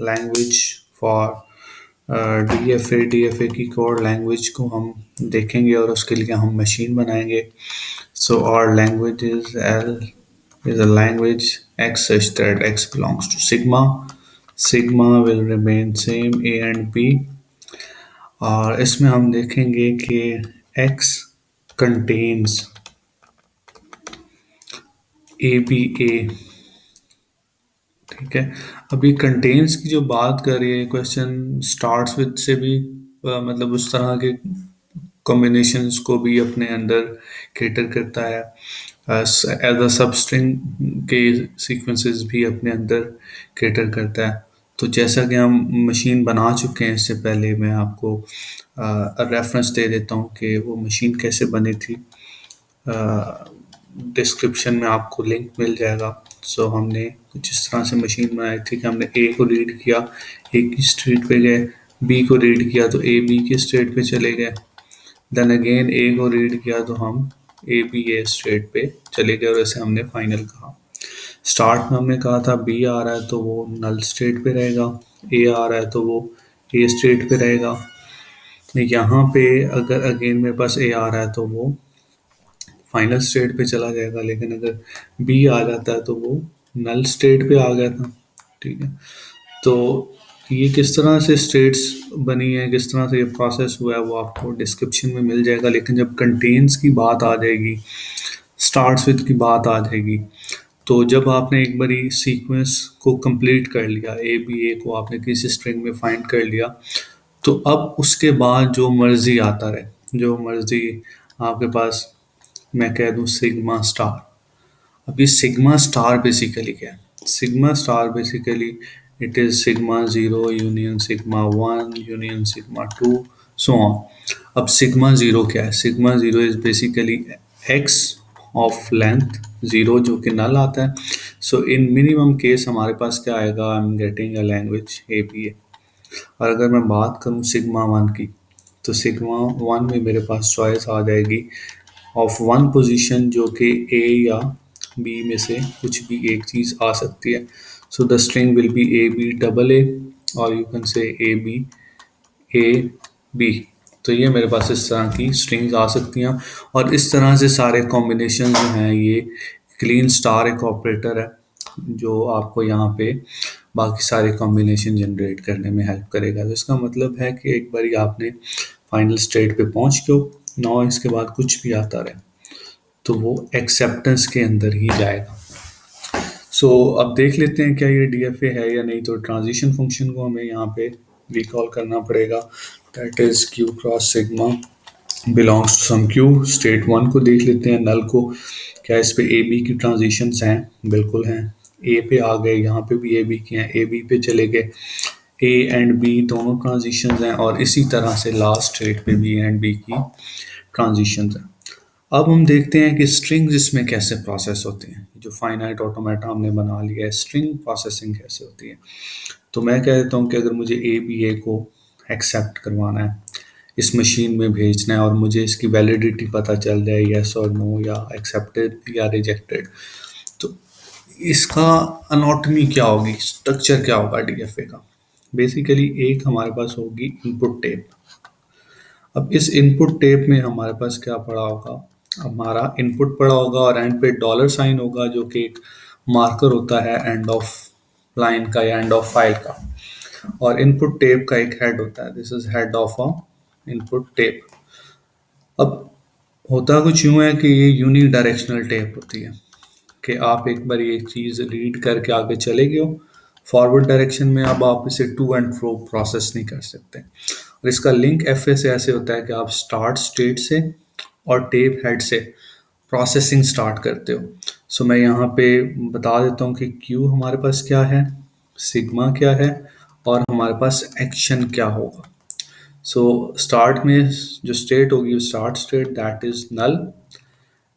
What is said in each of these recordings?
Language for DFA की code language को हम देखेंगे और उसके लिए हम मशीन बनाएंगे. सो our language is L is a language X such that X belongs to sigma. Sigma will remain same A and B. और इसमें हम देखेंगे कि X contains A B A. ठीक है. अभी कंटेन्स की जो बात कर रही है क्वेश्चन स्टार्ट्स विद से भी मतलब उस तरह के कॉम्बिनेशंस को भी अपने अंदर कैटर करता है. एज अ सब स्ट्रिंग के सीक्वेंसेस भी अपने अंदर कैटर करता है. तो जैसा कि हम मशीन बना चुके हैं इससे पहले, मैं आपको रेफरेंस दे देता हूँ कि वो मशीन कैसे बनी थी. डिस्क्रिप्शन में आपको लिंक मिल जाएगा. सो हमने कुछ इस तरह से मशीन बनाई थी कि हमने ए को रीड किया, ए की स्टेट पे गए, बी को रीड किया तो ए बी की स्टेट पे चले गए, देन अगेन ए को रीड किया तो हम ए बी ए स्टेट पे चले गए और ऐसे हमने फाइनल कहा. स्टार्ट में हमने कहा था बी आ रहा है तो वो नल स्टेट पे रहेगा, ए आ रहा है तो वो ए स्टेट पे रहेगा. यहाँ पे अगर अगेन मेरे पास ए आ रहा है तो वो फाइनल स्टेट पे चला जाएगा, लेकिन अगर बी आ जाता है तो वो नल स्टेट पे आ गया था. ठीक है. तो ये किस तरह से स्टेट्स बनी है, किस तरह से ये प्रोसेस हुआ है, वो आपको डिस्क्रिप्शन में मिल जाएगा. लेकिन जब कंटेन्स की बात आ जाएगी, स्टार्ट्स विद की बात आ जाएगी, तो जब आपने एक बारी सीक्वेंस को कंप्लीट कर लिया, ए बी ए को आपने किसी स्ट्रिंग में फाइंड कर लिया, तो अब उसके बाद जो मर्जी आता रहे, जो मर्जी आपके पास, मैं कह दूं सिग्मा स्टार. अब ये सिग्मा स्टार बेसिकली क्या है? Sigma star basically it is sigma zero union sigma one union sigma two so on. अब सिग्मा ज़ीरो क्या है? Sigma zero is basically x of length zero जो कि नल आता है. सो इन मिनिमम केस हमारे पास क्या आएगा? I am getting a language A P A. और अगर मैं बात करूँ सिग्मा वन की, तो सिग्मा वन में मेरे पास चॉइस आ जाएगी ऑफ वन पोजीशन जो कि ए या बी में से कुछ भी एक चीज़ आ सकती है. So the string will be A B double A और you can say A B A B. तो ये मेरे पास इस तरह की स्ट्रिंग्स आ सकती हैं और इस तरह से सारे कॉम्बिनेशन जो हैं, ये क्लीन स्टार एक ऑपरेटर है जो आपको यहाँ पे बाकी सारे कॉम्बिनेशन जनरेट करने में हेल्प करेगा. तो इसका मतलब है कि एक बारी आपने फाइनल स्टेट पे पहुँच गए, नौ इसके बाद कुछ भी आता रहे तो वो एक्सेप्टेंस के अंदर ही जाएगा. अब देख लेते हैं क्या ये डीएफए है या नहीं. तो ट्रांजिशन फंक्शन को हमें यहाँ पे रिकॉल करना पड़ेगा. That is Q cross sigma belongs to some Q. State one को देख लेते हैं, नल को. क्या इस पे ए बी की ट्रांजिशंस हैं? बिल्कुल हैं. ए पे आ गए, यहाँ पे भी ए बी की हैं, ए बी पे चले गए, ए एंड बी दोनों ट्रांजिशंस हैं और इसी तरह से लास्ट स्टेट पे भी ए एंड बी की ट्रांजिशंस हैं. अब हम देखते हैं कि स्ट्रिंग्स इसमें कैसे प्रोसेस होती हैं. जो फाइनाइट ऑटोमेटा हमने बना लिया है, स्ट्रिंग प्रोसेसिंग कैसे होती है. तो मैं कह देता हूँ कि अगर मुझे ए बी ए को एक्सेप्ट करवाना है, इस मशीन में भेजना है और मुझे इसकी वैलिडिटी पता चल जाए यस और नो या एक्सेप्टेड या रिजेक्टेड, तो इसका अनोटमी क्या होगी, स्ट्रक्चर क्या होगा डीएफए का. बेसिकली एक हमारे पास होगी इनपुट टेप. अब इस इनपुट टेप में हमारे पास क्या पड़ा होगा? हमारा इनपुट पड़ा होगा और एंड पे डॉलर साइन होगा जो कि एक मार्कर होता है एंड ऑफ लाइन का या एंड ऑफ फाइल का. और इनपुट टेप का एक हेड होता है, this is head of a input tape. अब होता कुछ यूं है कि ये यूनी डायरेक्शनल टेप होती है कि आप एक बार ये चीज़ रीड करके आगे चले गए हो फॉरवर्ड डायरेक्शन में, अब आप इसे टू एंड फ्रो प्रोसेस नहीं कर सकते. और इसका लिंक एफ ए से ऐसे होता है कि आप स्टार्ट स्टेट से और टेप हेड से प्रोसेसिंग स्टार्ट करते हो. मैं यहाँ पे बता देता हूँ कि क्यू हमारे पास क्या है, सिग्मा क्या है और हमारे पास एक्शन क्या होगा. स्टार्ट में जो स्टेट होगी start state that is null.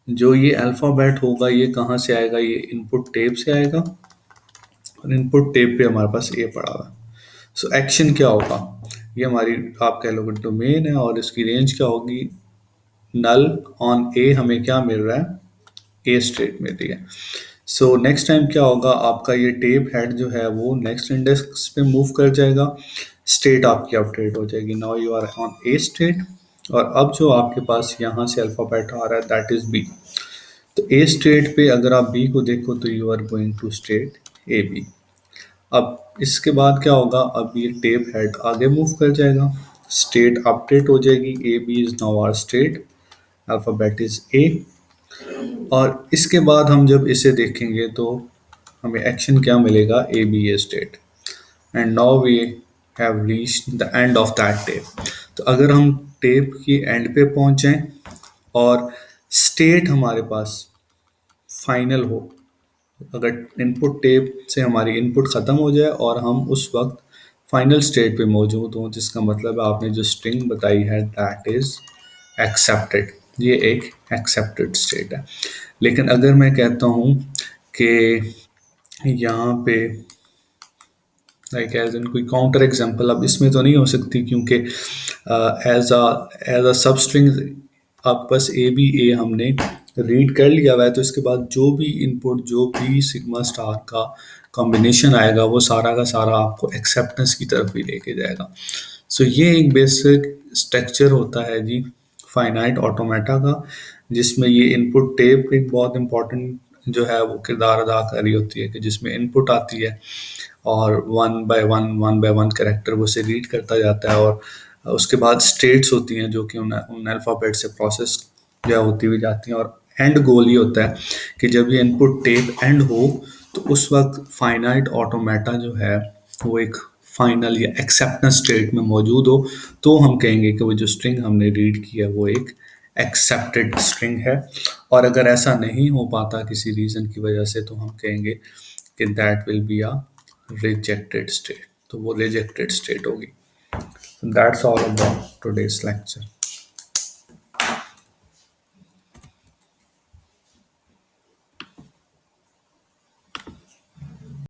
जो ये अल्फ़ाबेट होगा ये कहाँ से आएगा? ये इनपुट टेप से आएगा और इनपुट टेप पे हमारे पास ए पड़ा हुआ है. एक्शन क्या होगा? ये हमारी आप कह लो डोमेन है और इसकी रेंज क्या होगी? नल ऑन ए हमें क्या मिल रहा है? ए स्टेट मिल रही है. सो नेक्स्ट टाइम क्या होगा, आपका ये टेप हेड जो है वो नेक्स्ट इंडेक्स पे मूव कर जाएगा, स्टेट आपकी अपडेट हो जाएगी। Now you are on a state, और अब जो आपके पास यहाँ से अल्फ़ाबेट आ रहा है दैट इज़ बी। तो ए स्टेट पे अगर आप बी को देखो तो you are going to state A B. अब इसके बाद क्या होगा, अब ये टेप हेड आगे मूव कर जाएगा, स्टेट अपडेट हो जाएगी, A B is now our state, alphabet is A. और इसके बाद हम जब इसे देखेंगे तो हमें एक्शन क्या मिलेगा, A B A state, and now we have reached the end of that tape. तो अगर हम टेप की एंड पे पहुंच जाएं और स्टेट हमारे पास फाइनल हो, अगर इनपुट टेप से हमारी इनपुट ख़त्म हो जाए और हम उस वक्त फाइनल स्टेट पे मौजूद हों, जिसका मतलब है आपने जो स्ट्रिंग बताई है दैट इज़ एक्सेप्टेड, ये एक एक्सेप्टेड स्टेट है। लेकिन अगर मैं कहता हूँ कि यहाँ पे लाइक एज इन कोई काउंटर एग्जांपल, अब इसमें तो नहीं हो सकती क्योंकि एज अ सब स्ट्रिंग अब बस ए बी ए हमने रीड कर लिया हुआ है, तो इसके बाद जो भी इनपुट, जो भी सिग्मा स्टार का कॉम्बिनेशन आएगा वो सारा का सारा आपको एक्सेप्टेंस की तरफ ही लेके जाएगा। सो ये एक बेसिक स्ट्रक्चर होता है जी फाइनाइट ऑटोमेटा का, जिसमें ये इनपुट टेप एक बहुत इंपॉर्टेंट जो है वो किरदार अदा कर रही होती है, कि जिसमें इनपुट आती है और वन बाय वन कैरेक्टर वो से रीड करता जाता है, और उसके बाद स्टेट्स होती हैं जो कि उन अल्फ़ाबेट से प्रोसेस जो है होती हुई जाती हैं, और एंड गोल ये होता है कि जब ये इनपुट टेप एंड हो तो उस वक्त फाइनाइट ऑटोमेटा जो है वो एक फाइनल या एक्सेप्टेंस स्टेट में मौजूद हो, तो हम कहेंगे कि वो जो स्ट्रिंग हमने रीड की है वो एक एक्सेप्टेड स्ट्रिंग है। और अगर ऐसा नहीं हो पाता किसी रीज़न की वजह से, तो हम कहेंगे कि that will be a rejected state, तो वो रिजेक्टेड स्टेट होगी। That's all about today's lecture.